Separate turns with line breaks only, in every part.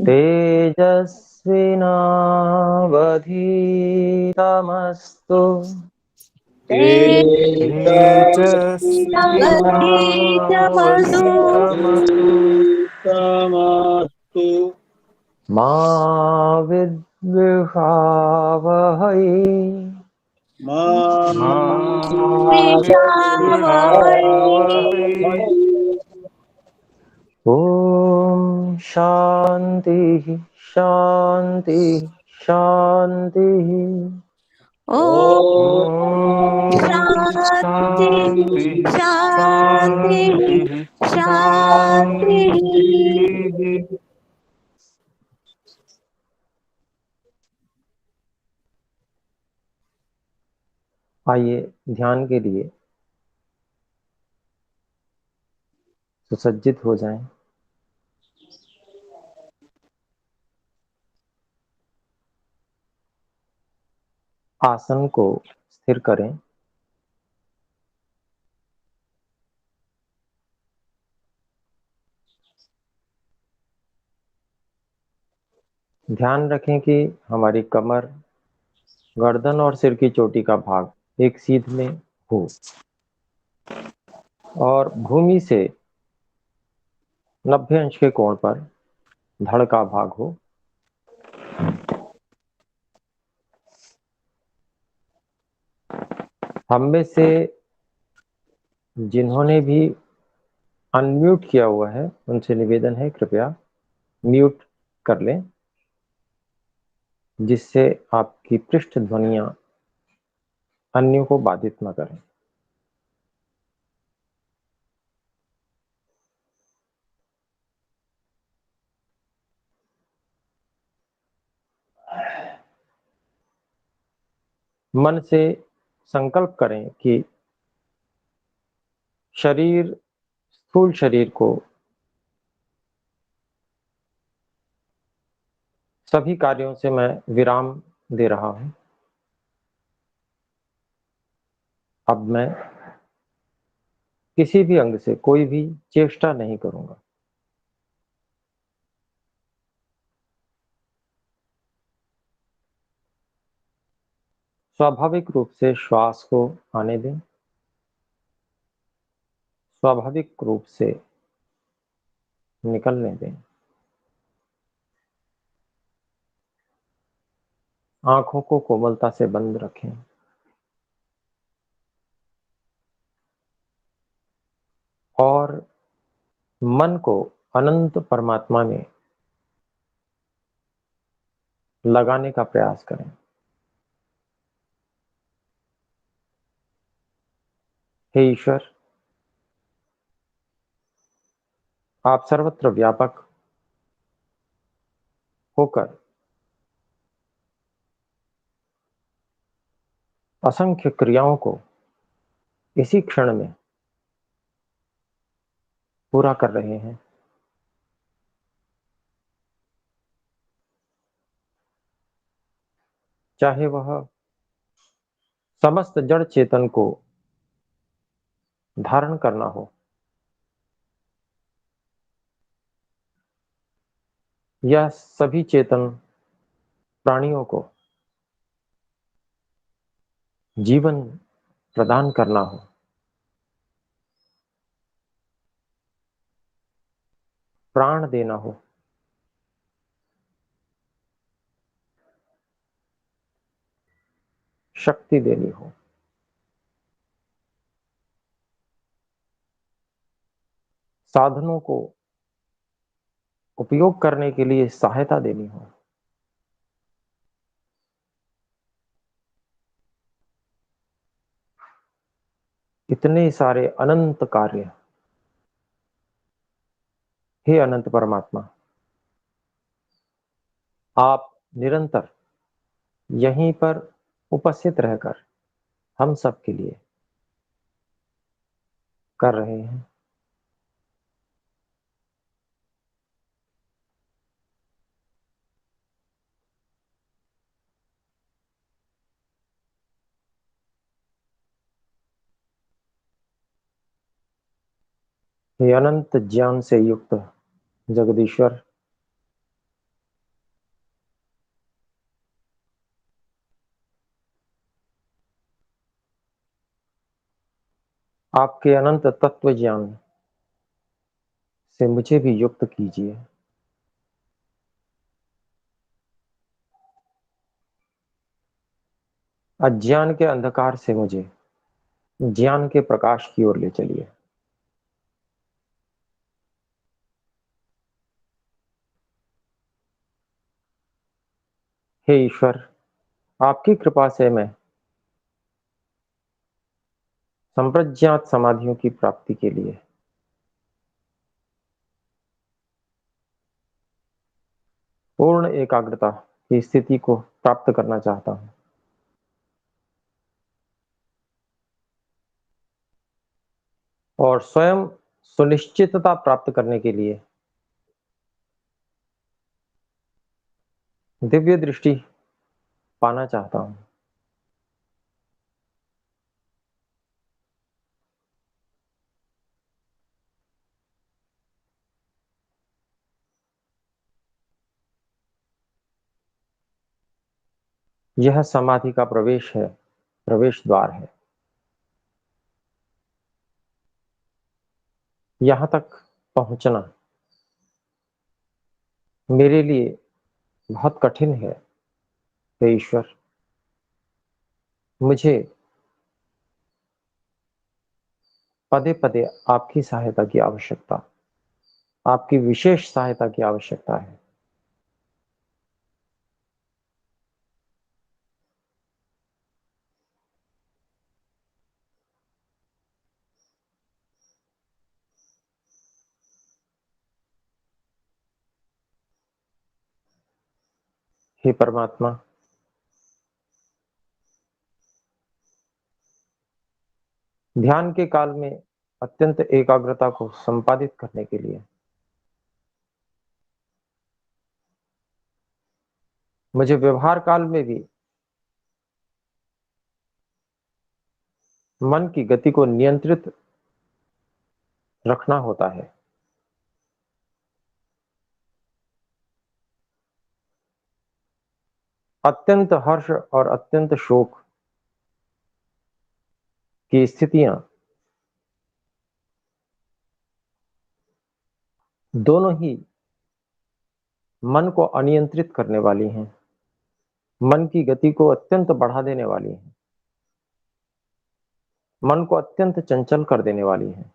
तेजस्विनावधीतमस्तु
तेजस्विनावधीतमस्तु
तेजस्विनावधीतमस्तु
मा विद्विषावहै
मा
मा
विद्विषावहै।
विद्विषावहै।
ॐ शान्तिः शान्तिः शान्तिः।
ॐ
ॐ
शान्तिः
शान्तिः
शान्तिः
शान्तिः
शान्तिः।
शान्तिः।
आइए ध्यान के लिए सुसज्जित हो जाएं। आसन को स्थिर करें। ध्यान रखें कि हमारी कमर, गर्दन और सिर की चोटी का भाग एक सीध में हो और भूमि से 90 अंश के कोण पर धड़ का भाग हो। हम में से जिन्होंने भी अनम्यूट किया हुआ है उनसे निवेदन है कृपया म्यूट कर लें, जिससे आपकी पृष्ठ ध्वनियां अन्यों को बाधित न करें। मन से संकल्प करें कि स्थूल शरीर को सभी कार्यों से मैं विराम दे रहा हूं। अब मैं किसी भी अंग से कोई भी चेष्टा नहीं करूंगा। स्वाभाविक रूप से श्वास को आने दें, स्वाभाविक रूप से निकलने दें। आंखों को कोमलता से बंद रखें और मन को अनंत परमात्मा में लगाने का प्रयास करें। हे ईश्वर, आप सर्वत्र व्यापक होकर असंख्य क्रियाओं को इसी क्षण में पूरा कर रहे हैं। चाहे वह समस्त जड़ चेतन को धारण करना हो या सभी चेतन प्राणियों को जीवन प्रदान करना हो, प्राण देना हो, शक्ति देनी हो, साधनों को उपयोग करने के लिए सहायता देनी हो, इतने सारे अनंत कार्य हे अनंत परमात्मा, आप निरंतर यहीं पर उपस्थित रहकर हम सब के लिए कर रहे हैं। हे अनंत ज्ञान से युक्त जगदीश्वर, आपके अनंत तत्व ज्ञान से मुझे भी युक्त कीजिए। अज्ञान के अंधकार से मुझे ज्ञान के प्रकाश की ओर ले चलिए। हे ईश्वर, आपकी कृपा से मैं संप्रज्ञात समाधियों की प्राप्ति के लिए पूर्ण एकाग्रता की स्थिति को प्राप्त करना चाहता हूं और स्वयं सुनिश्चितता प्राप्त करने के लिए दिव्य दृष्टि पाना चाहता हूं। यह समाधि का प्रवेश है, प्रवेश द्वार है। यहां तक पहुंचना मेरे लिए बहुत कठिन है। हे ईश्वर, मुझे पदे पदे आपकी सहायता की आवश्यकता, आपकी विशेष सहायता की आवश्यकता है। हे परमात्मा, ध्यान के काल में अत्यंत एकाग्रता को संपादित करने के लिए मुझे व्यवहार काल में भी मन की गति को नियंत्रित रखना होता है। अत्यंत हर्ष और अत्यंत शोक की स्थितियां दोनों ही मन को अनियंत्रित करने वाली हैं, मन की गति को अत्यंत बढ़ा देने वाली हैं, मन को अत्यंत चंचल कर देने वाली हैं।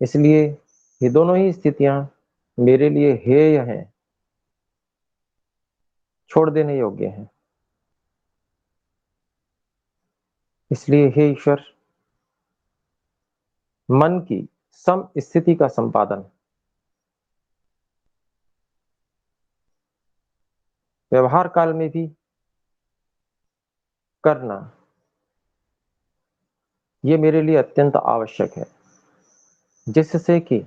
इसलिए ये दोनों ही स्थितियां मेरे लिए हेय हैं, छोड़ देने योग्य हैं। इसलिए हे ईश्वर, मन की सम स्थिति का संपादन व्यवहार काल में भी करना, ये मेरे लिए अत्यंत आवश्यक है, जिससे कि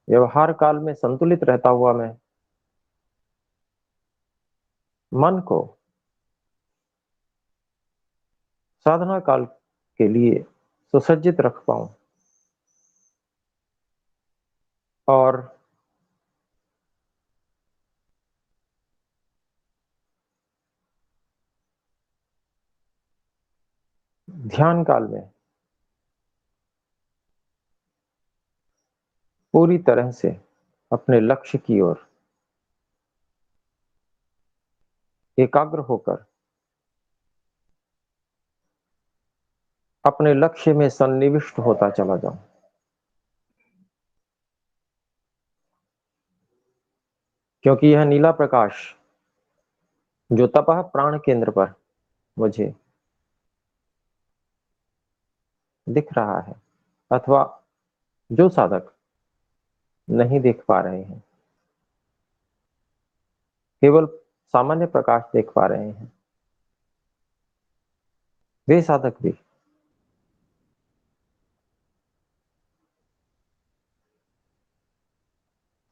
व्यवहार काल में संतुलित रहता हुआ मैं मन को साधना काल के लिए सुसज्जित रख पाऊं और ध्यान काल में पूरी तरह से अपने लक्ष्य की ओर एकाग्र होकर अपने लक्ष्य में सन्निविष्ट होता चला जाऊं। क्योंकि यह नीला प्रकाश जो तपह प्राण केंद्र पर मुझे दिख रहा है, अथवा जो साधक नहीं देख पा रहे हैं, केवल सामान्य प्रकाश देख पा रहे हैं, वे साधक भी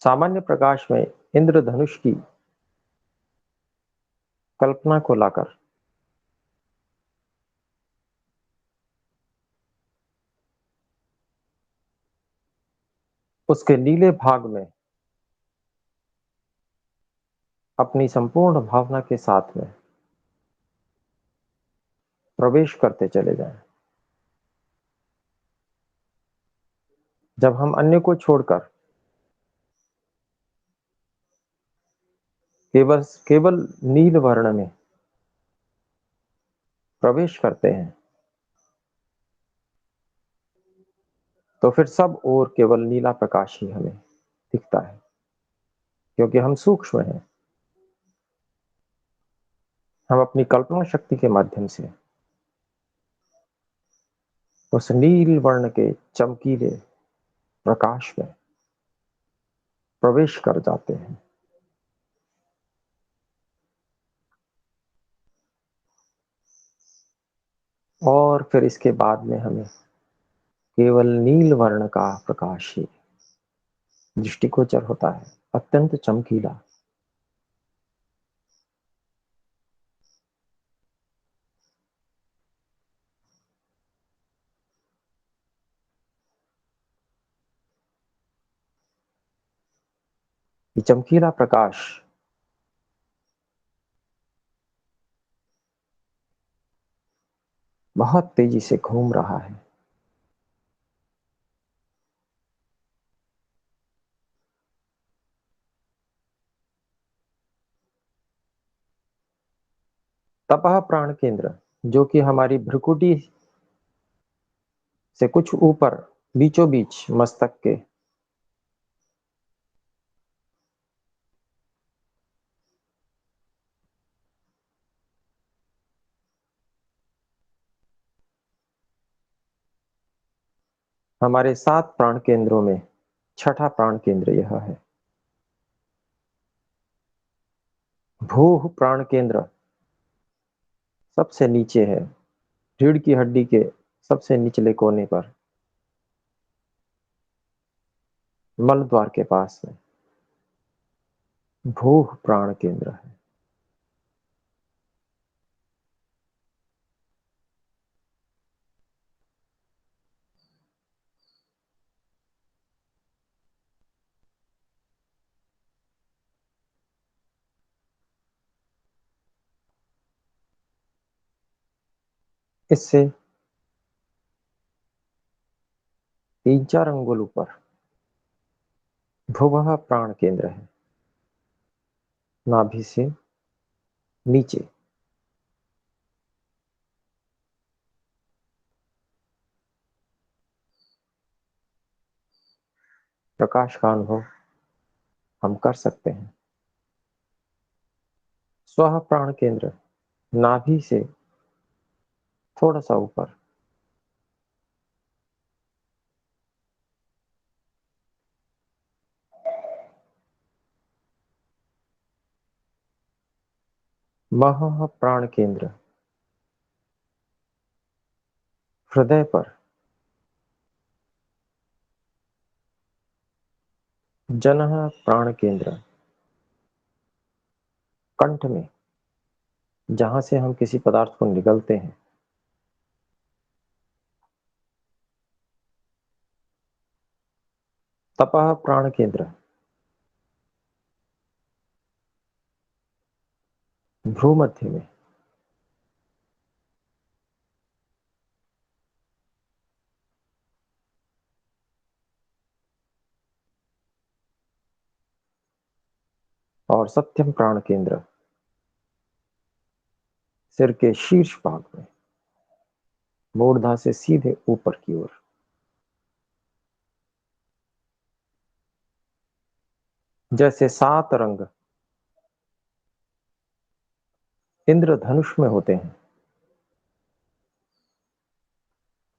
सामान्य प्रकाश में इंद्रधनुष की कल्पना को लाकर उसके नीले भाग में अपनी संपूर्ण भावना के साथ में प्रवेश करते चले जाएं। जब हम अन्य को छोड़कर केवल केवल नील वर्ण में प्रवेश करते हैं, तो फिर सब और केवल नीला प्रकाश ही हमें दिखता है, क्योंकि हम सूक्ष्म हैं। हम अपनी कल्पना शक्ति के माध्यम से उस नील वर्ण के चमकीले प्रकाश में प्रवेश कर जाते हैं। और फिर इसके बाद में हमें केवल नील वर्ण का प्रकाश ही दृष्टिगोचर होता है, अत्यंत चमकीला। ये चमकीला प्रकाश बहुत तेजी से घूम रहा है। तपह प्राण केंद्र, जो कि हमारी भ्रुकुटी से कुछ ऊपर बीचों बीच मस्तक के हमारे 7 प्राण केंद्रों में छठा प्राण केंद्र यह है। भूह प्राण केंद्र सबसे नीचे है, रीढ़ की हड्डी के सबसे निचले कोने पर, मल द्वार के पास में भूह प्राण केंद्र है। इससे 3-4 अंगुल ऊपर भुवः प्राण केंद्र है, नाभि से नीचे। प्रकाश का अनुभव हम कर सकते हैं। स्वः प्राण केंद्र नाभि से थोड़ा सा ऊपर, महः प्राण केंद्र हृदय पर, जनः प्राण केंद्र कंठ में, जहां से हम किसी पदार्थ को निगलते हैं। तपः प्राण केंद्र भ्रूमध्य में, और सत्यम प्राण केंद्र सिर के शीर्ष भाग में, मूर्धा से सीधे ऊपर की ओर। जैसे 7 रंग इंद्रधनुष में होते हैं,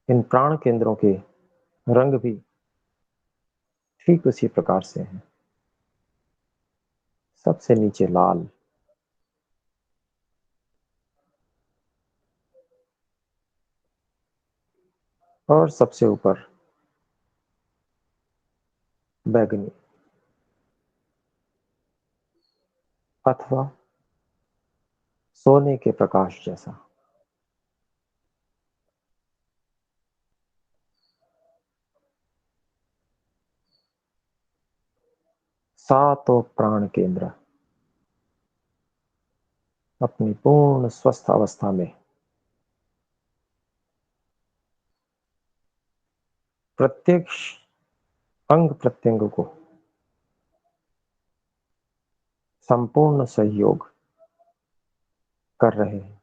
इन प्राण केंद्रों के रंग भी ठीक उसी प्रकार से हैं। सबसे नीचे लाल, और सबसे ऊपर बैगनी अथवा सोने के प्रकाश जैसा। सातों प्राण केंद्र अपनी पूर्ण स्वस्थ अवस्था में प्रत्येक अंग प्रत्यंग को संपूर्ण सहयोग कर रहे हैं।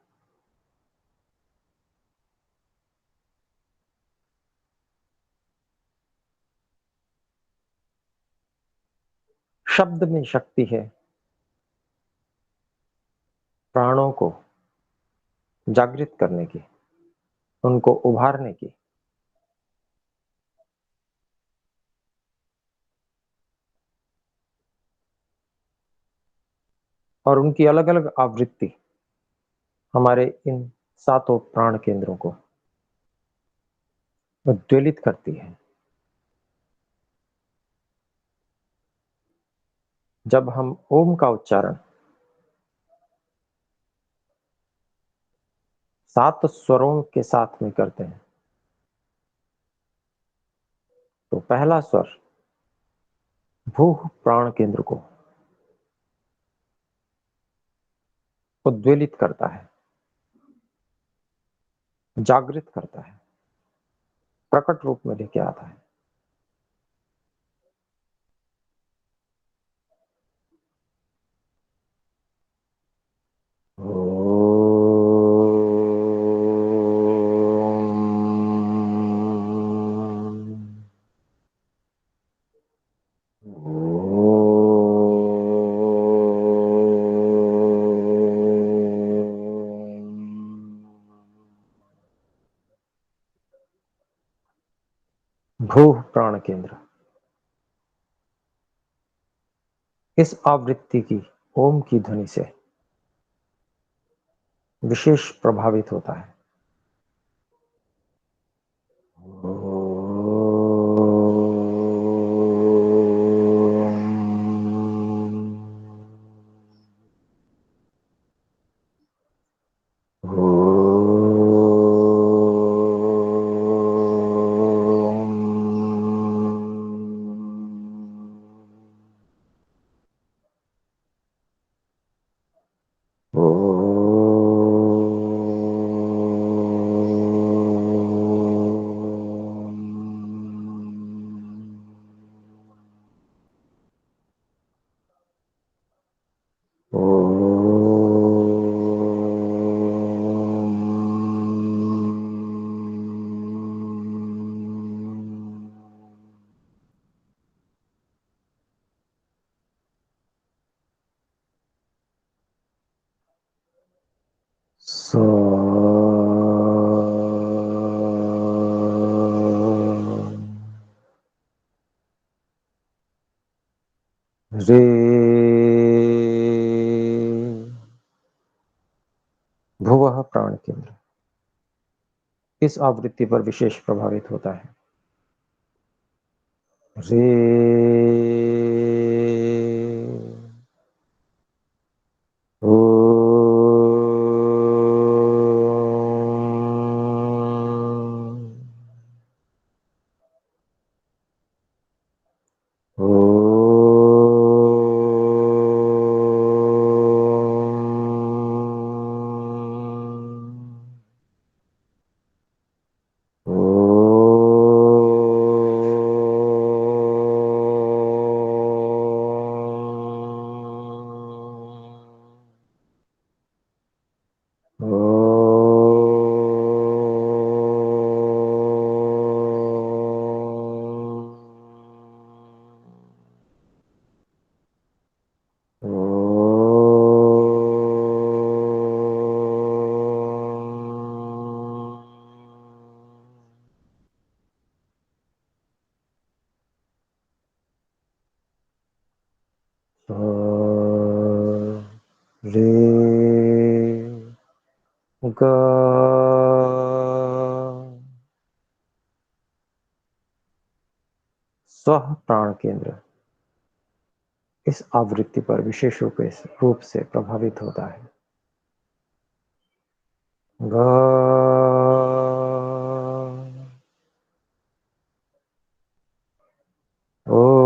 शब्द में शक्ति है प्राणों को जागृत करने की, उनको उभारने की। और उनकी अलग अलग आवृत्ति हमारे इन सातों प्राण केंद्रों को उद्वेलित करती है। जब हम ओम का उच्चारण 7 स्वरों के साथ में करते हैं तो पहला स्वर भूह प्राण केंद्र को उद्वेलित करता है, जागृत करता है, प्रकट रूप में लेके आता है। भूह प्राण केंद्र इस आवृत्ति की ओम की ध्वनि से विशेष प्रभावित होता है। रे भुवः प्राण केंद्र इस आवृत्ति पर विशेष प्रभावित होता है। रे ओ रे ग स्व प्राण केंद्र इस आवृत्ति पर विशेष रूप से प्रभावित होता है। ग ओ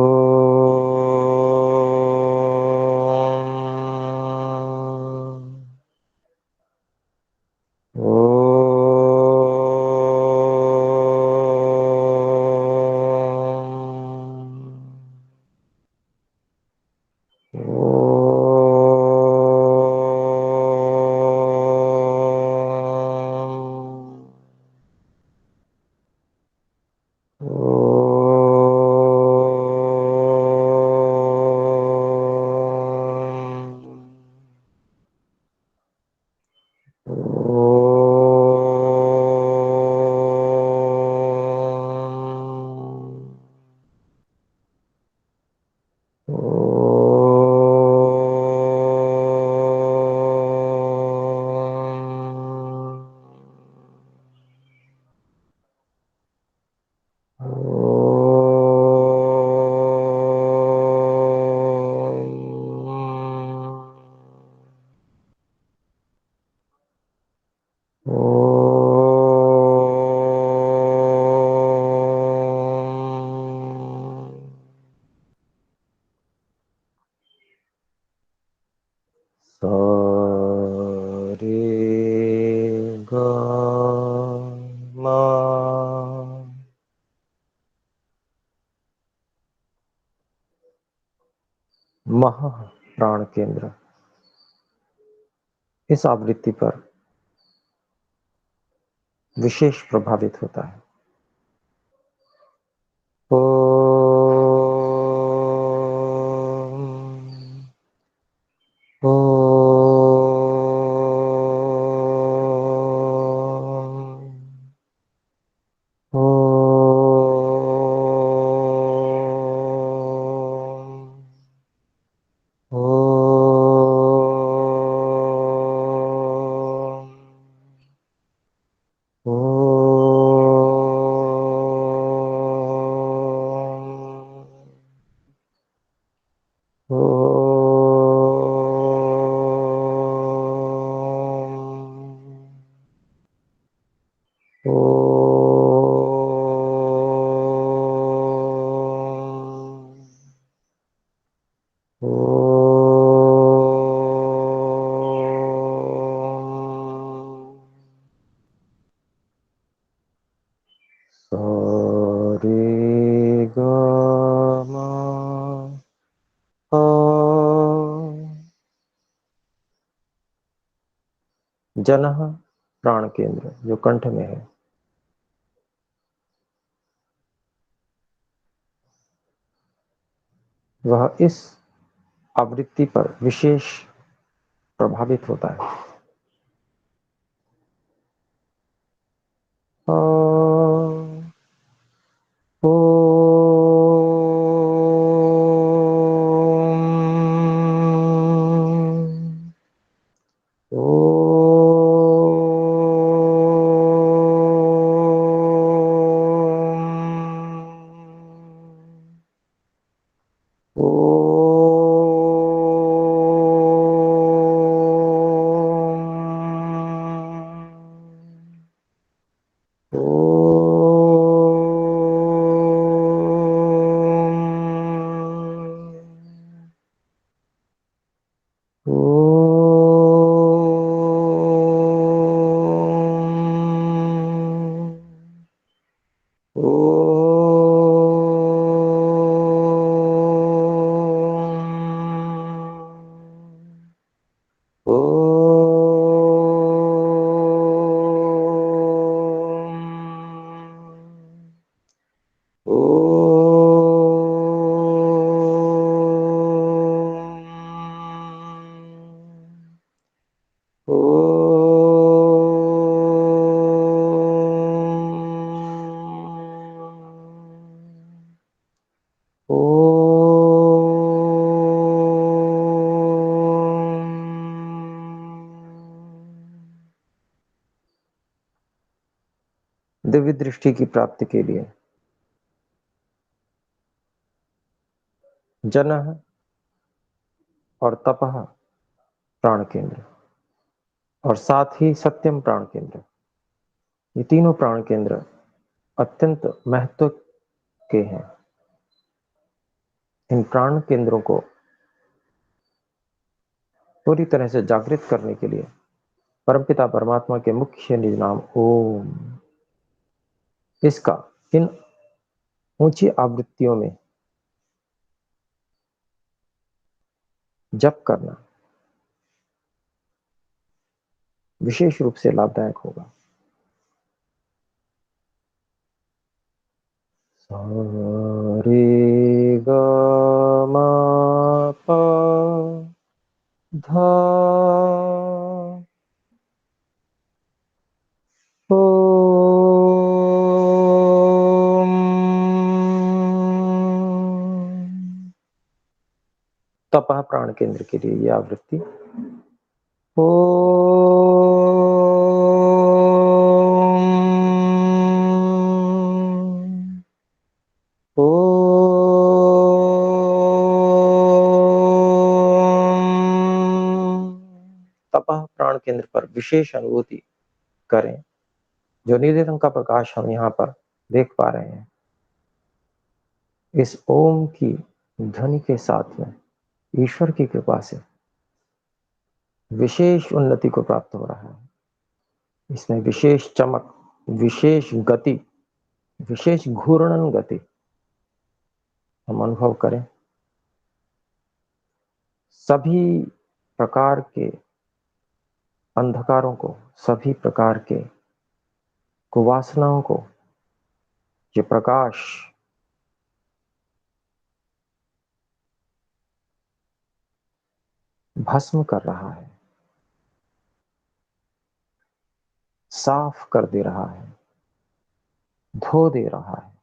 सा रे ग मा। महा प्राण केंद्र इस आवृत्ति पर विशेष प्रभावित होता है। जनः प्राण केंद्र जो कंठ में है, वह इस आवृत्ति पर विशेष प्रभावित होता है। दिव्य दृष्टि की प्राप्ति के लिए जनः और तपः प्राण केंद्र और साथ ही सत्यम प्राण केंद्र, ये तीनों प्राण केंद्र अत्यंत महत्व के हैं। इन प्राण केंद्रों को पूरी तरह से जागृत करने के लिए परमपिता परमात्मा के मुख्य निज नाम ओम, इसका इन ऊंची आवृत्तियों में जप करना विशेष रूप से लाभदायक होगा। सा रे ग मा पा धा ओम। तपः प्राण केंद्र के लिए यह आवृत्ति तपः प्राण केंद्र पर विशेष अनुभूति करें। जो नीले रंग का प्रकाश हम यहाँ पर देख पा रहे हैं, इस ओम की ध्वनि के साथ में ईश्वर की कृपा से विशेष उन्नति को प्राप्त हो रहा है। इसमें विशेष चमक, विशेष गति, विशेष घूर्णन गति हम अनुभव करें। सभी प्रकार के अंधकारों को, सभी प्रकार के कुवासनाओं को ये प्रकाश भस्म कर रहा है, साफ कर दे रहा है, धो दे रहा है।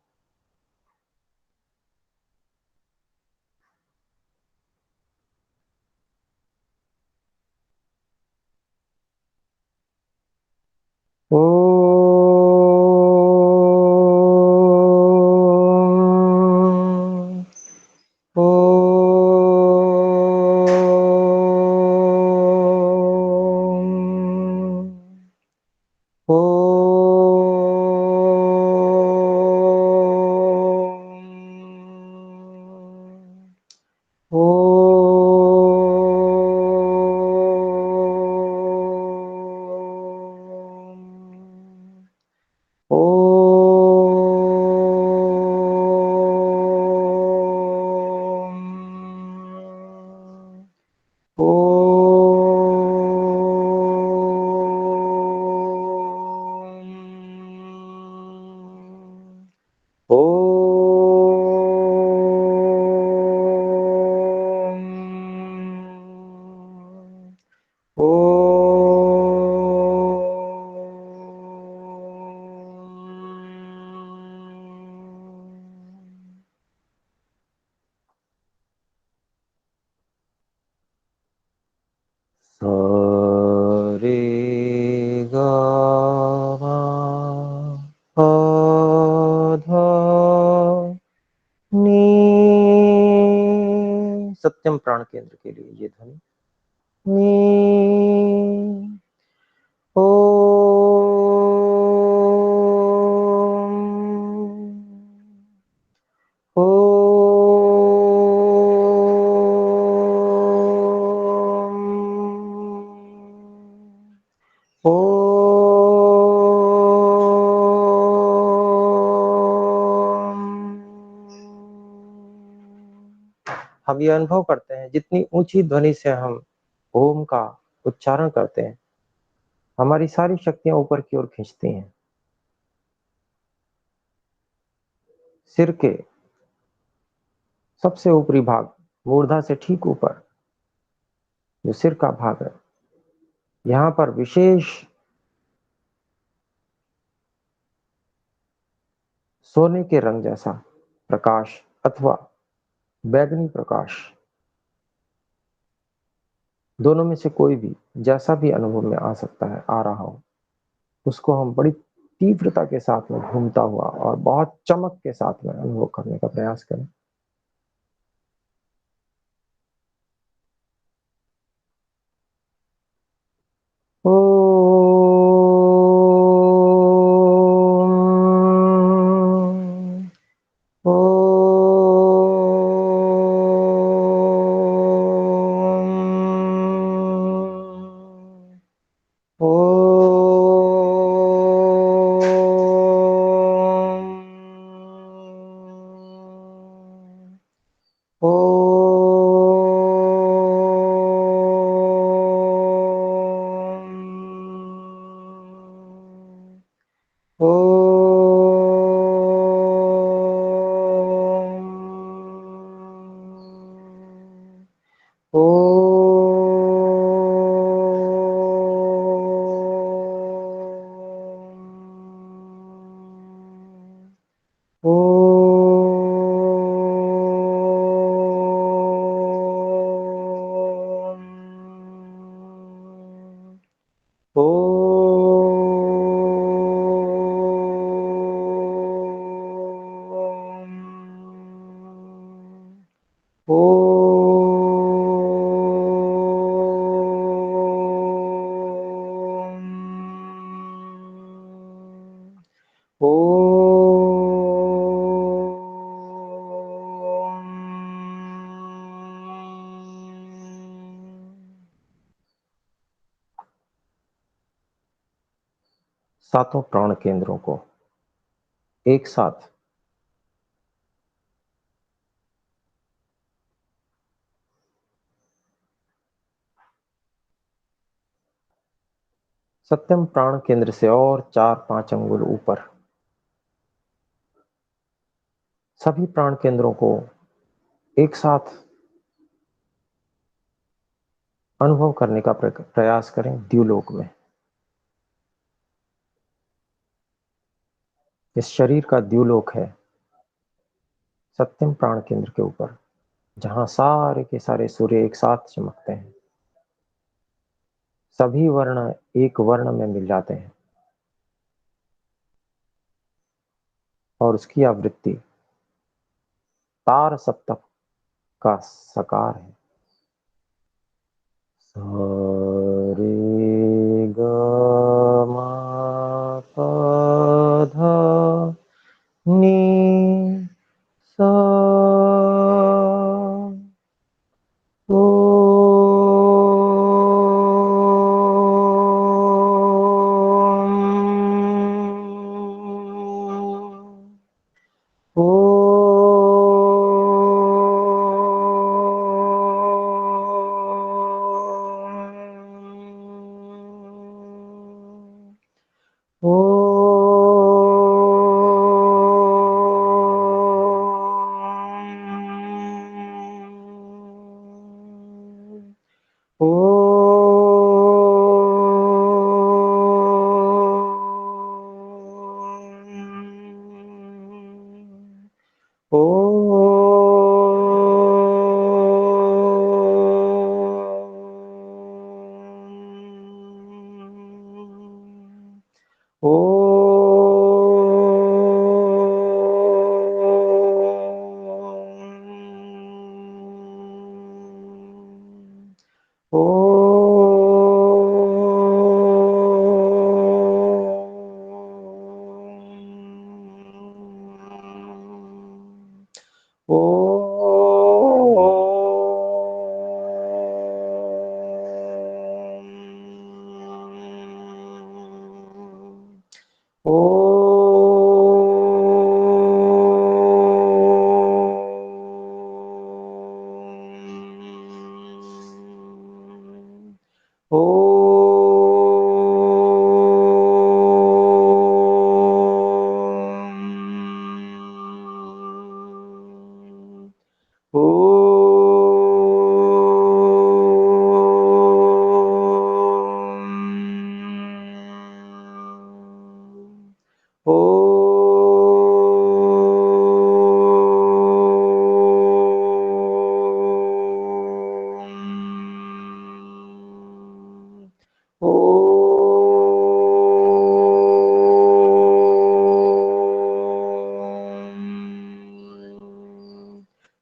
ओ रे गा मा पा धा नी। सत्यम प्राण केंद्र के लिए ये ध्वनि नी। ओ ओ ओ। हम ये अनुभव करते हैं, जितनी ऊंची ध्वनि से हम ओम का उच्चारण करते हैं, हमारी सारी शक्तियां ऊपर की ओर खींचती हैं। सिर के सबसे ऊपरी भाग, मूर्धा से ठीक ऊपर जो सिर का भाग है, यहां पर विशेष सोने के रंग जैसा प्रकाश अथवा बैगनी प्रकाश, दोनों में से कोई भी जैसा भी अनुभव में आ सकता है, आ रहा हो, उसको हम बड़ी तीव्रता के साथ में घूमता हुआ और बहुत चमक के साथ में अनुभव करने का प्रयास करें। ओ ओ ओ। सातों प्राण केंद्रों को एक साथ सत्यम प्राण केंद्र से और 4-5 अंगुल ऊपर सभी प्राण केंद्रों को एक साथ अनुभव करने का प्रयास करें द्युलोक में। इस शरीर का द्युलोक है सत्यम प्राण केंद्र के ऊपर, जहां सारे के सारे सूर्य एक साथ चमकते हैं, सभी वर्ण एक वर्ण में मिल जाते हैं और उसकी आवृत्ति तार सप्तक का सकार है। सा रे ग मा पा धा नी सा ओ ओ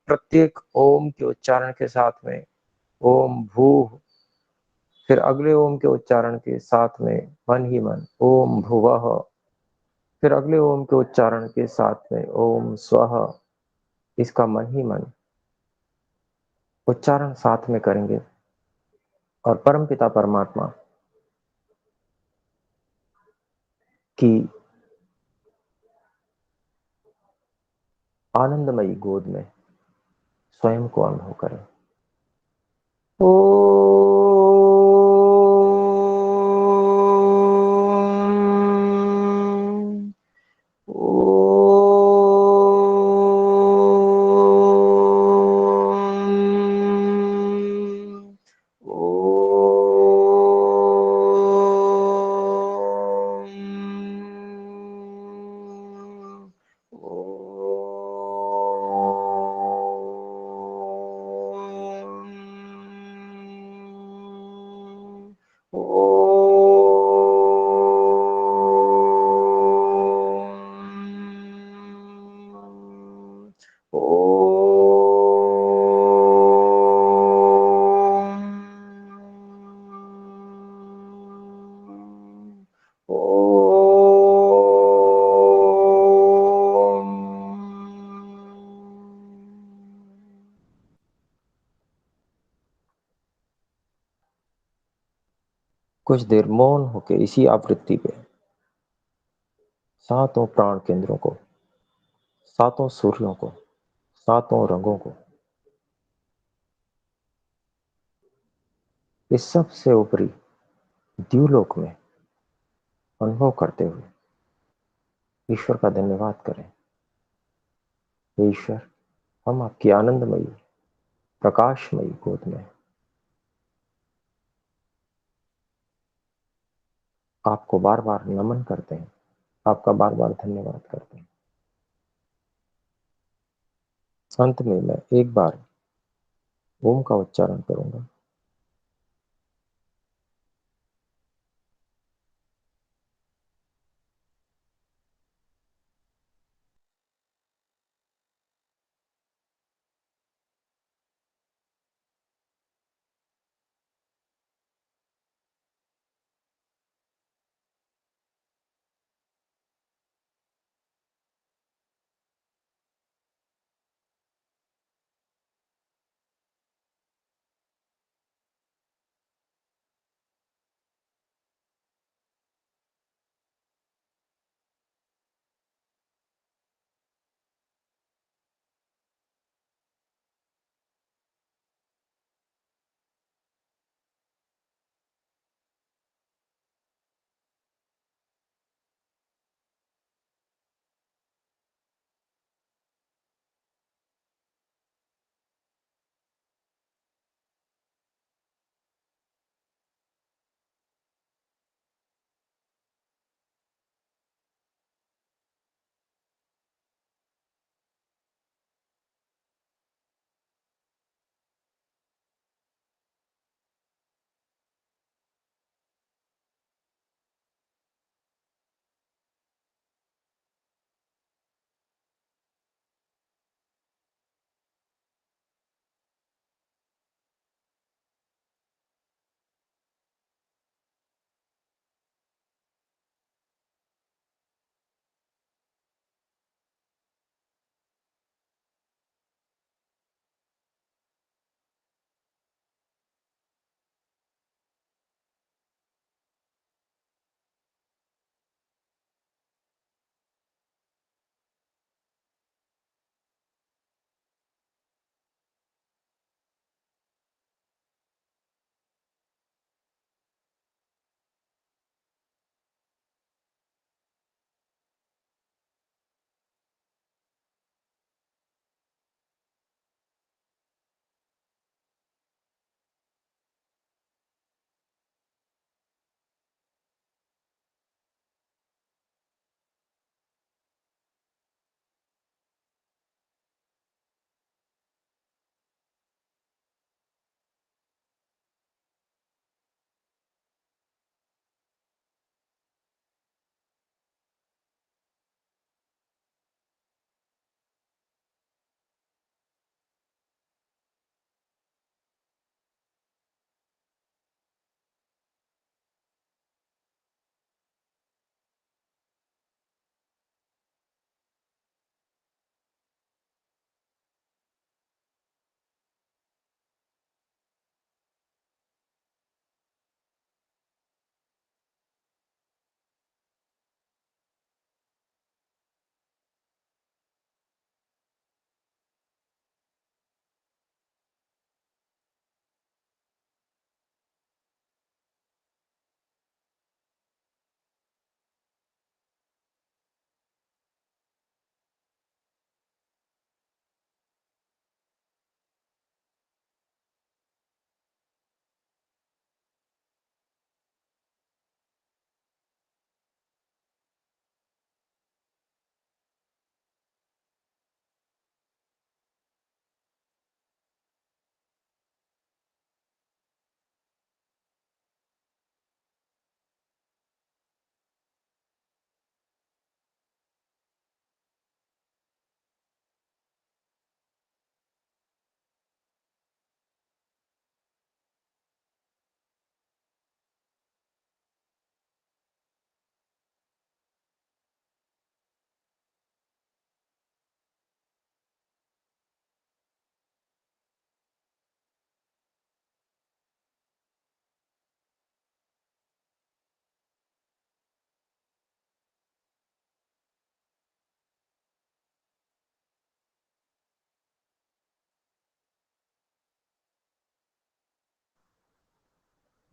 प्रत्येक ओम के उच्चारण के साथ में ओम भू, फिर अगले ओम के उच्चारण के साथ में मन ही मन ओम भुवः, फिर अगले ओम के उच्चारण के साथ में ओम स्वः। इसका मन ही मन उच्चारण साथ में करेंगे और परमपिता परमात्मा की आनंदमयी गोद में स्वयं को अनुभव करें। ओ कुछ देर मौन होके इसी आवृत्ति पे सातों प्राण केंद्रों को, सातों सूर्यों को, सातों रंगों को, इस सबसे ऊपरी द्युलोक में अनुभव करते हुए ईश्वर का धन्यवाद करें। हे ईश्वर, हम आपकी आनंदमयी प्रकाशमयी गोद में आपको बार बार नमन करते हैं, आपका बार बार धन्यवाद करते हैं। अंत में मैं एक बार ओम का उच्चारण करूंगा।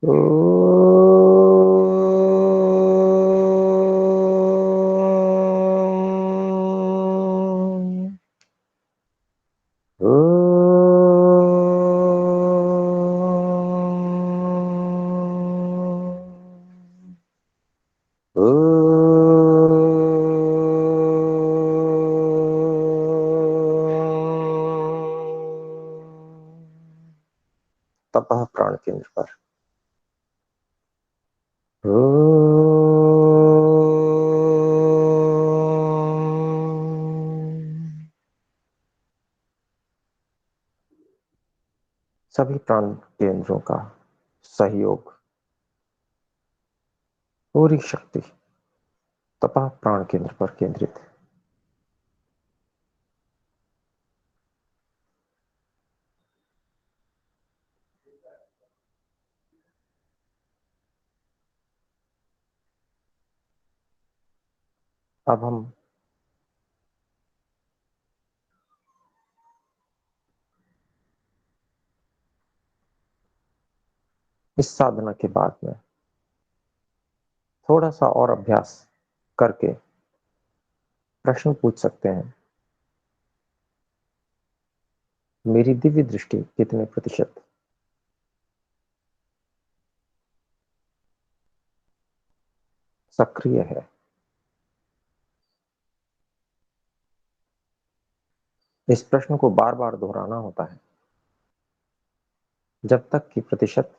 तपः प्राण केंद्र पर। सभी प्राण केंद्रों का सहयोग, पूरी शक्ति तपः प्राण केंद्र पर केंद्रित है। अब हम इस साधना के बाद में थोड़ा सा और अभ्यास करके प्रश्न पूछ सकते हैं, मेरी दिव्य दृष्टि कितने प्रतिशत सक्रिय है। इस प्रश्न को बार बार दोहराना होता है जब तक कि प्रतिशत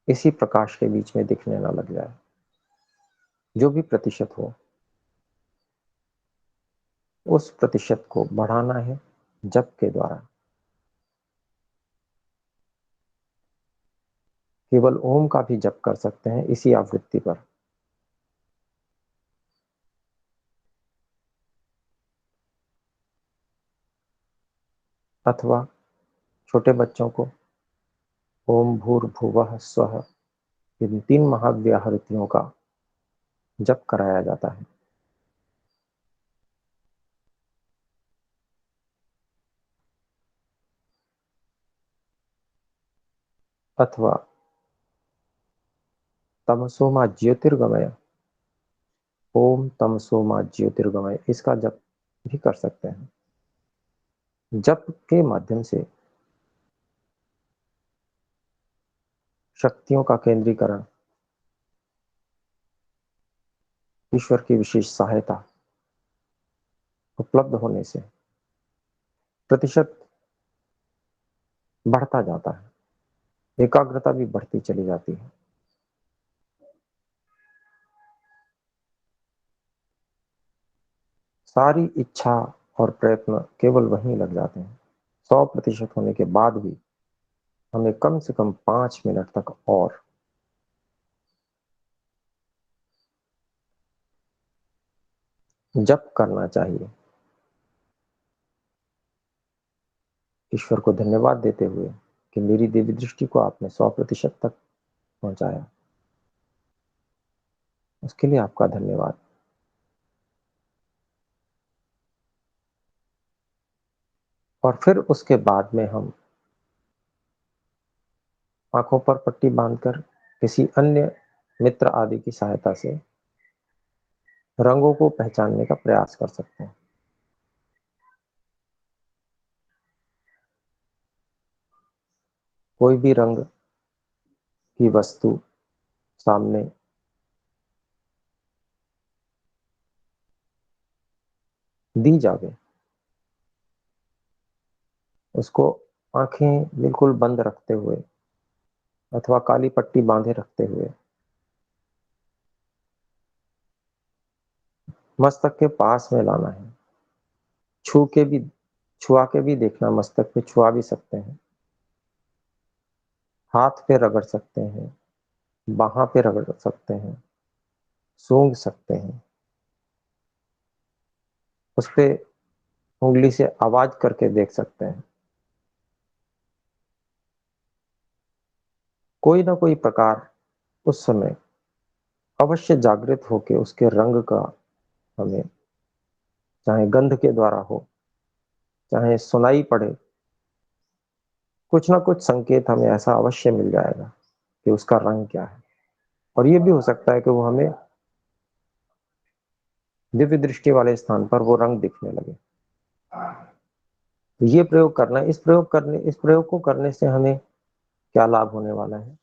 इसी प्रकाश के बीच में दिखने ना लग जाए। जो भी प्रतिशत हो, उस प्रतिशत को बढ़ाना है जप के द्वारा। केवल ओम का भी जप कर सकते हैं इसी आवृत्ति पर। अथवा छोटे बच्चों को ओम भूर्भुवः स्वः, इन 3 महाव्याहृतियों का जप कराया जाता है। अथवा तमसो मा ज्योतिर्गमय, ओम तमसो मा ज्योतिर्गमय, इसका जप भी कर सकते हैं। जप के माध्यम से शक्तियों का केंद्रीकरण, ईश्वर की विशेष सहायता उपलब्ध होने से प्रतिशत बढ़ता जाता है, एकाग्रता भी बढ़ती चली जाती है। सारी इच्छा और प्रयत्न केवल वहीं लग जाते हैं। 100% होने के बाद भी हमें कम से कम 5 मिनट तक और जप करना चाहिए, ईश्वर को धन्यवाद देते हुए कि मेरी दिव्य दृष्टि को आपने 100% तक पहुंचाया, उसके लिए आपका धन्यवाद। और फिर उसके बाद में हम आंखों पर पट्टी बांधकर किसी अन्य मित्र आदि की सहायता से रंगों को पहचानने का प्रयास कर सकते हैं। कोई भी रंग की वस्तु सामने दी जावे, उसको आंखें बिल्कुल बंद रखते हुए अथवा काली पट्टी बांधे रखते हुए मस्तक के पास में लाना है। छुआ के भी देखना, मस्तक पे छुआ भी सकते हैं, हाथ पे रगड़ सकते हैं, बाहां पे रगड़ सकते हैं, सूंघ सकते हैं, उस पे उंगली से आवाज करके देख सकते हैं। कोई ना कोई प्रकार उस समय अवश्य जागृत होके उसके रंग का हमें, चाहे गंध के द्वारा हो, चाहे सुनाई पड़े, कुछ ना कुछ संकेत हमें ऐसा अवश्य मिल जाएगा कि उसका रंग क्या है। और ये भी हो सकता है कि वो हमें दिव्य दृष्टि वाले स्थान पर वो रंग दिखने लगे। तो ये प्रयोग करना, इस प्रयोग को करने से हमें क्या लाभ होने वाला है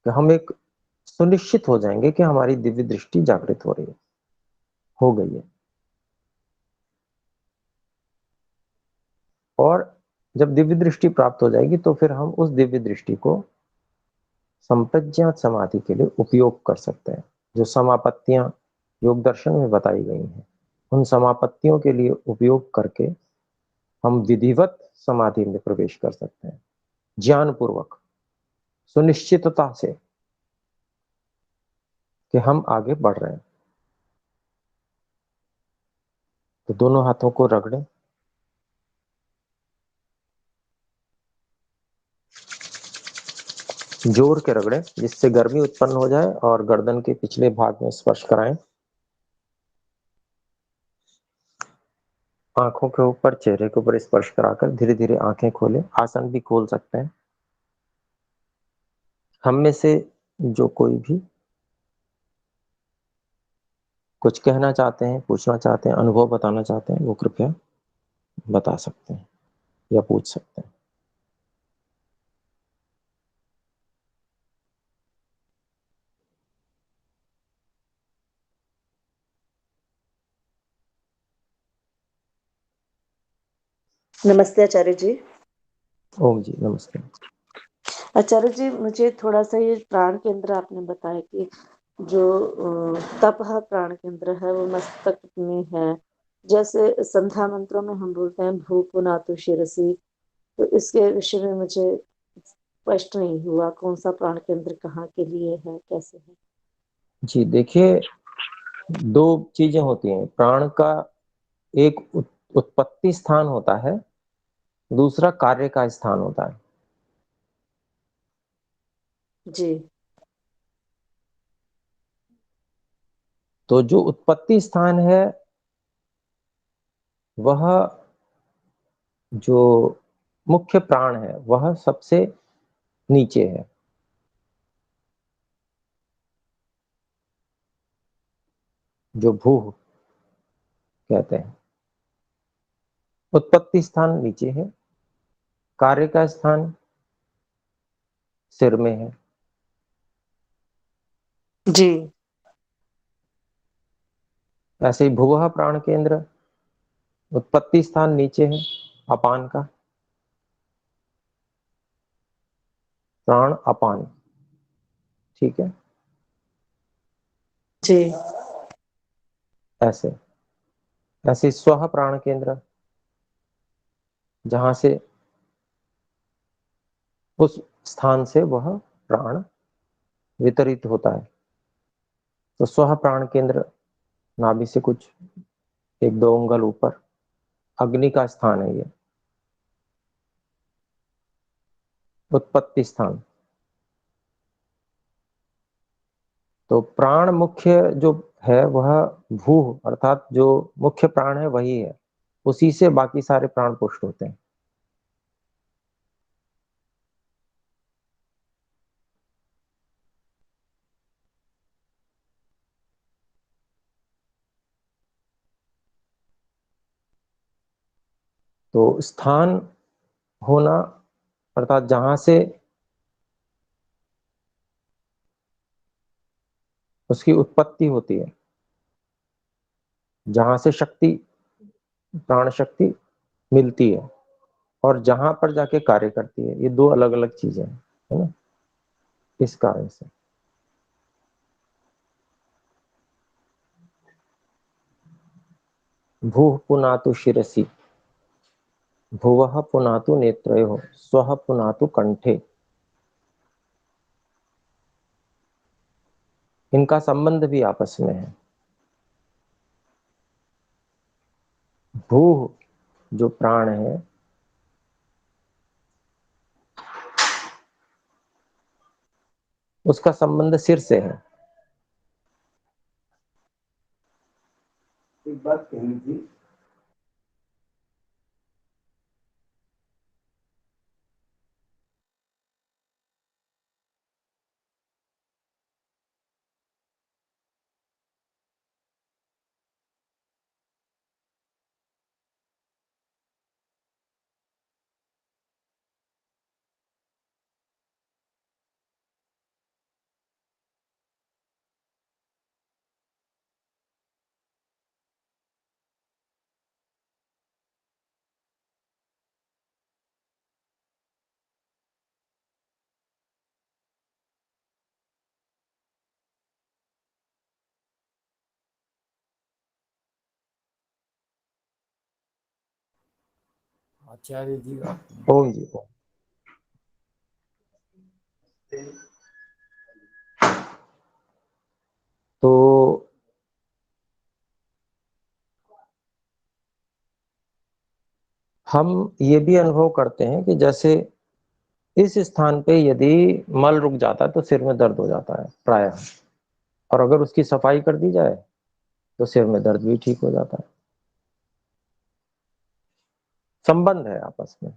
कि हम एक सुनिश्चित हो जाएंगे कि हमारी दिव्य दृष्टि जागृत हो रही है, हो गई है। और जब दिव्य दृष्टि प्राप्त हो जाएगी तो फिर हम उस दिव्य दृष्टि को संप्रज्ञात समाधि के लिए उपयोग कर सकते हैं। जो समापत्तियां योग दर्शन में बताई गई हैं, उन समापत्तियों के लिए उपयोग करके हम विधिवत समाधि में प्रवेश कर सकते हैं, ज्ञान पूर्वक, सुनिश्चितता से कि हम आगे बढ़ रहे हैं। तो दोनों हाथों को रगड़ें, जोर के रगड़ें, जिससे गर्मी उत्पन्न हो जाए, और गर्दन के पिछले भाग में स्पर्श कराएं। आंखों के ऊपर, चेहरे के ऊपर स्पर्श कराकर धीरे धीरे आंखें खोलें। आसन भी खोल सकते हैं। हम में से जो कोई भी कुछ कहना चाहते हैं, पूछना चाहते हैं, अनुभव बताना चाहते हैं, वो कृपया बता सकते हैं या पूछ सकते हैं।
नमस्ते आचार्य जी।
ओम जी नमस्ते।
आचार्य जी, मुझे थोड़ा सा ये प्राण केंद्र आपने बताया कि जो तपह प्राण केंद्र है वो मस्तक में है। जैसे संध्या मंत्रों में हम बोलते हैं भू पुनातु शिरसी, तो इसके विषय में मुझे स्पष्ट नहीं हुआ कौन सा प्राण केंद्र कहाँ के लिए है, कैसे है।
जी देखिए, दो चीजें होती हैं प्राण का। एक उत्पत्ति स्थान होता है, दूसरा कार्य का स्थान होता है।
जी
तो जो उत्पत्ति स्थान है वह, जो मुख्य प्राण है वह सबसे नीचे है, जो भू कहते हैं। उत्पत्ति स्थान नीचे है, कार्य का स्थान सिर में है।
जी
ऐसे ही भुवः प्राण केंद्र, उत्पत्ति स्थान नीचे है अपान का, प्राण अपान, ठीक है।
जी
ऐसे ऐसे स्वः प्राण केंद्र, जहां से, उस स्थान से वह प्राण वितरित होता है। तो स्वः प्राण केंद्र नाभि से कुछ 1-2 अंगुल ऊपर, अग्नि का स्थान है ये, उत्पत्ति स्थान। तो प्राण मुख्य जो है वह भू, अर्थात जो मुख्य प्राण है वही है, उसी से बाकी सारे प्राण पुष्ट होते हैं। तो स्थान होना, अर्थात जहां से उसकी उत्पत्ति होती है, जहां से शक्ति, प्राण शक्ति मिलती है, और जहां पर जाके कार्य करती है, ये दो अलग अलग चीजें हैं, है ना। इस कारण से भूः पुनातु शिरसि, भुवः पुनातु नेत्रयोः, स्वः पुनातु कंठे। इनका संबंध भी आपस में है। भूः जो प्राण है, उसका संबंध सिर से है। एक बात कही थी,
आचार्य जी आप
ओम जी ओम। तो हम ये भी अनुभव करते हैं कि जैसे इस स्थान पे यदि मल रुक जाता है तो सिर में दर्द हो जाता है प्रायः, और अगर उसकी सफाई कर दी जाए तो सिर में दर्द भी ठीक हो जाता है। संबंध है आपस में,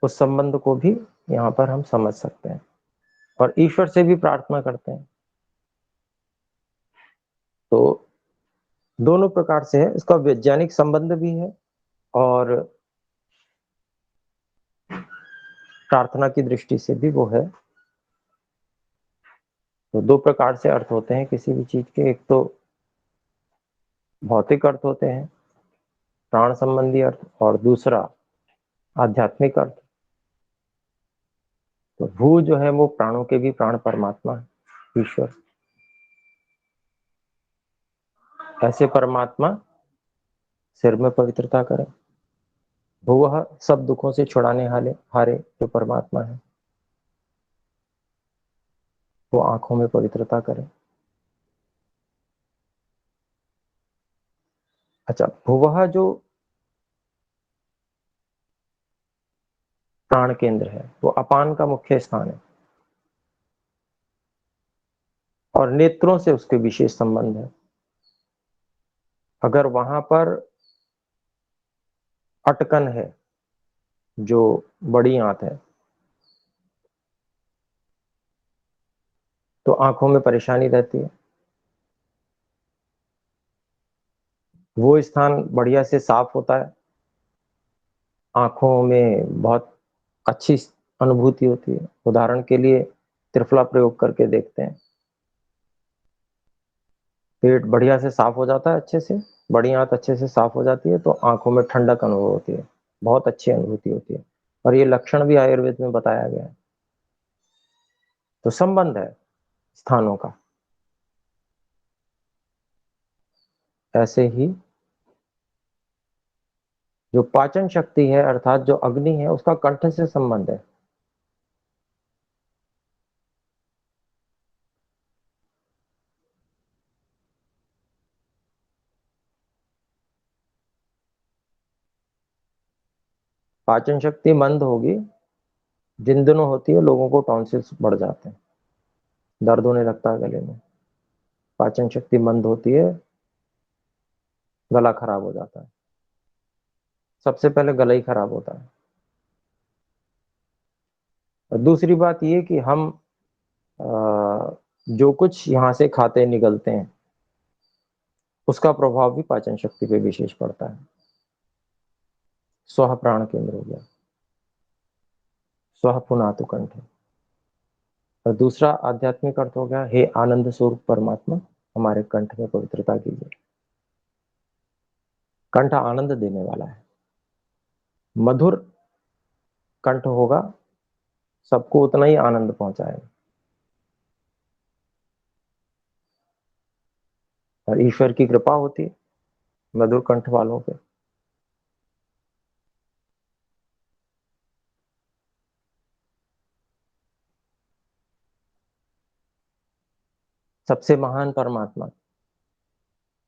उस संबंध को भी यहाँ पर हम समझ सकते हैं और ईश्वर से भी प्रार्थना करते हैं। तो दोनों प्रकार से है, इसका वैज्ञानिक संबंध भी है और प्रार्थना की दृष्टि से भी वो है। तो दो प्रकार से अर्थ होते हैं किसी भी चीज के, एक तो भौतिक अर्थ होते हैं प्राण संबंधी अर्थ, और दूसरा आध्यात्मिक अर्थ। तो भू जो है वो प्राणों के भी प्राण परमात्मा है, ईश्वर। ऐसे परमात्मा सिर में पवित्रता करें। भुवः सब दुखों से छुड़ाने हारे हारे जो परमात्मा है वो आंखों में पवित्रता करें। अच्छा, भुवः जो प्राण केंद्र है वो अपान का मुख्य स्थान है और नेत्रों से उसके विशेष संबंध है। अगर वहां पर अटकन है, जो बड़ी आंत है, तो आंखों में परेशानी रहती है। वो स्थान बढ़िया से साफ होता है, आंखों में बहुत अच्छी अनुभूति होती है। उदाहरण के लिए त्रिफला प्रयोग करके देखते हैं, पेट बढ़िया से साफ हो जाता है, अच्छे से बड़ी आंत अच्छे से साफ हो जाती है तो आंखों में ठंडक अनुभव होती है, बहुत अच्छी अनुभूति होती है। और ये लक्षण भी आयुर्वेद में बताया गया है। तो संबंध है स्थानों का। ऐसे ही जो पाचन शक्ति है अर्थात जो अग्नि है उसका कंठ से संबंध है। पाचन शक्ति मंद होगी, जिन दिनों होती है लोगों को टॉन्सिल्स बढ़ जाते हैं, दर्द होने लगता है गले में। पाचन शक्ति मंद होती है, गला खराब हो जाता है, सबसे पहले गला ही खराब होता है। और दूसरी बात ये कि हम जो कुछ यहाँ से खाते निगलते हैं उसका प्रभाव भी पाचन शक्ति पे विशेष पड़ता है। स्वः प्राण केंद्र हो गया, स्वः पुनातु कंठ। और दूसरा आध्यात्मिक अर्थ हो गया, हे आनंद स्वरूप परमात्मा हमारे कंठ में पवित्रता कीजिए। कंठ आनंद देने वाला है, मधुर कंठ होगा सबको उतना ही आनंद पहुंचाएगा। और ईश्वर की कृपा होती है मधुर कंठ वालों पे। सबसे महान परमात्मा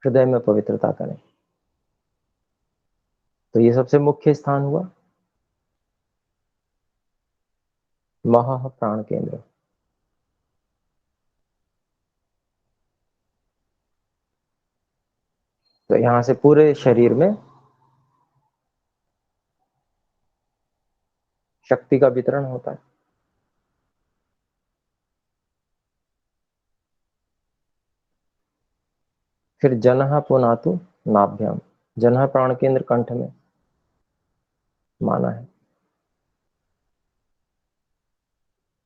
हृदय में पवित्रता करें, तो ये सबसे मुख्य स्थान हुआ महा प्राण केंद्र। तो यहां से पूरे शरीर में शक्ति का वितरण होता है। फिर जनः पुनातु नाभ्याम, जनः प्राण केंद्र कंठ में माना है।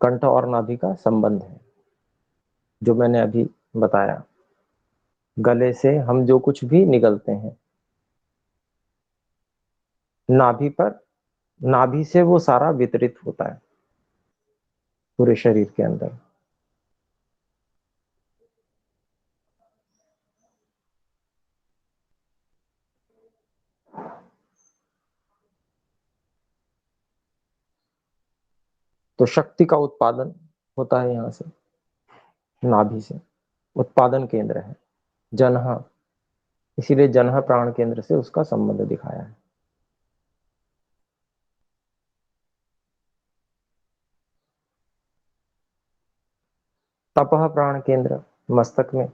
कंठ और नाभि का संबंध है जो मैंने अभी बताया। गले से हम जो कुछ भी निगलते हैं नाभि पर, नाभि से वो सारा वितरित होता है पूरे शरीर के अंदर। तो शक्ति का उत्पादन होता है यहाँ से, नाभि से, उत्पादन केंद्र है जनहा, इसीलिए जनहा प्राण केंद्र से उसका संबंध दिखाया है। तपह प्राण केंद्र मस्तक में,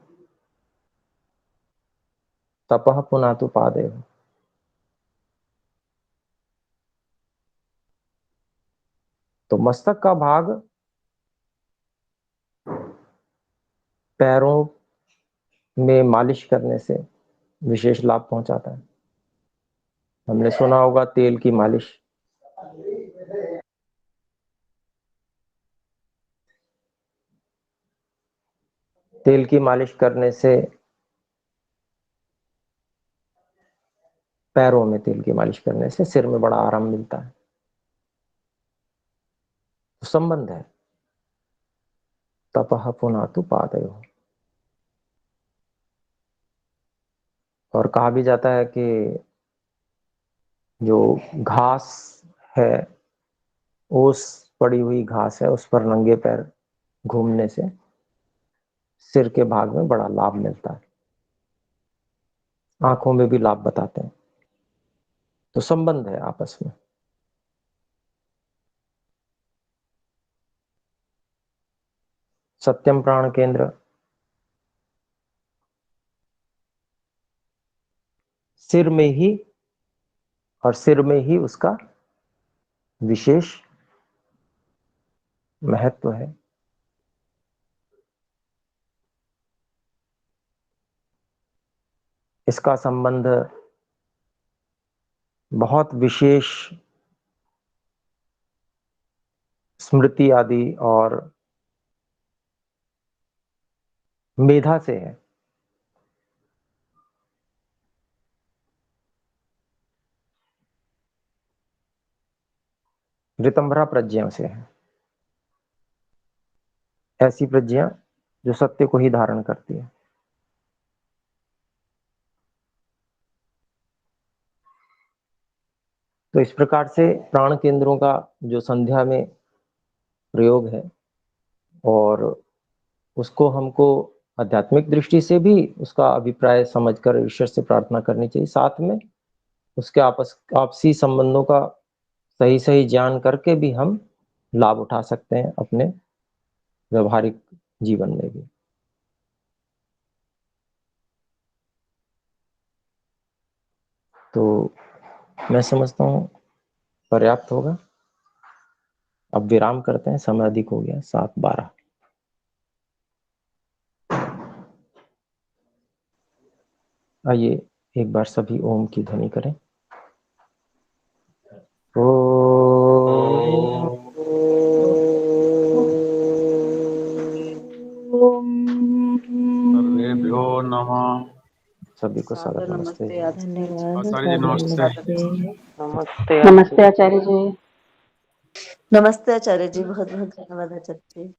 तपह पुनातु पादेव, तो मस्तक का भाग पैरों में मालिश करने से विशेष लाभ पहुंचाता है। हमने सुना होगा तेल की मालिश, तेल की मालिश करने से, पैरों में तेल की मालिश करने से सिर में बड़ा आराम मिलता है। तो संबंध है तपह पुनातु पादयोः। और कहा भी जाता है कि जो घास है, ओस पड़ी हुई घास है, उस पर नंगे पैर घूमने से सिर के भाग में बड़ा लाभ मिलता है। आंखों में भी लाभ बताते हैं। तो संबंध है आपस में। सत्यम प्राण केंद्र सिर में ही, और सिर में ही उसका विशेष महत्व है। इसका संबंध बहुत विशेष स्मृति आदि और मेधा से है। ऋतंभरा प्रज्ञा से है, ऐसी प्रज्ञा जो सत्य को ही धारण करती है। तो इस प्रकार से प्राण केंद्रों का जो संध्या में प्रयोग है, और उसको हमको आध्यात्मिक दृष्टि से भी उसका अभिप्राय समझकर ईश्वर से प्रार्थना करनी चाहिए। साथ में उसके आपसी संबंधों का सही सही ज्ञान करके भी हम लाभ उठा सकते हैं अपने व्यवहारिक जीवन में भी। तो मैं समझता हूँ पर्याप्त होगा। अब विराम करते हैं, समय अधिक हो गया, 7:12। आइए एक बार सभी ओम की ध्वनि करें।
सर्वेभ्यो नमः।
सभी को सादर नमस्ते।
धन्यवाद।
आचार्य जी नमस्ते।
नमस्ते आचार्य जी।
नमस्ते आचार्य जी, बहुत बहुत धन्यवाद आचार्य जी।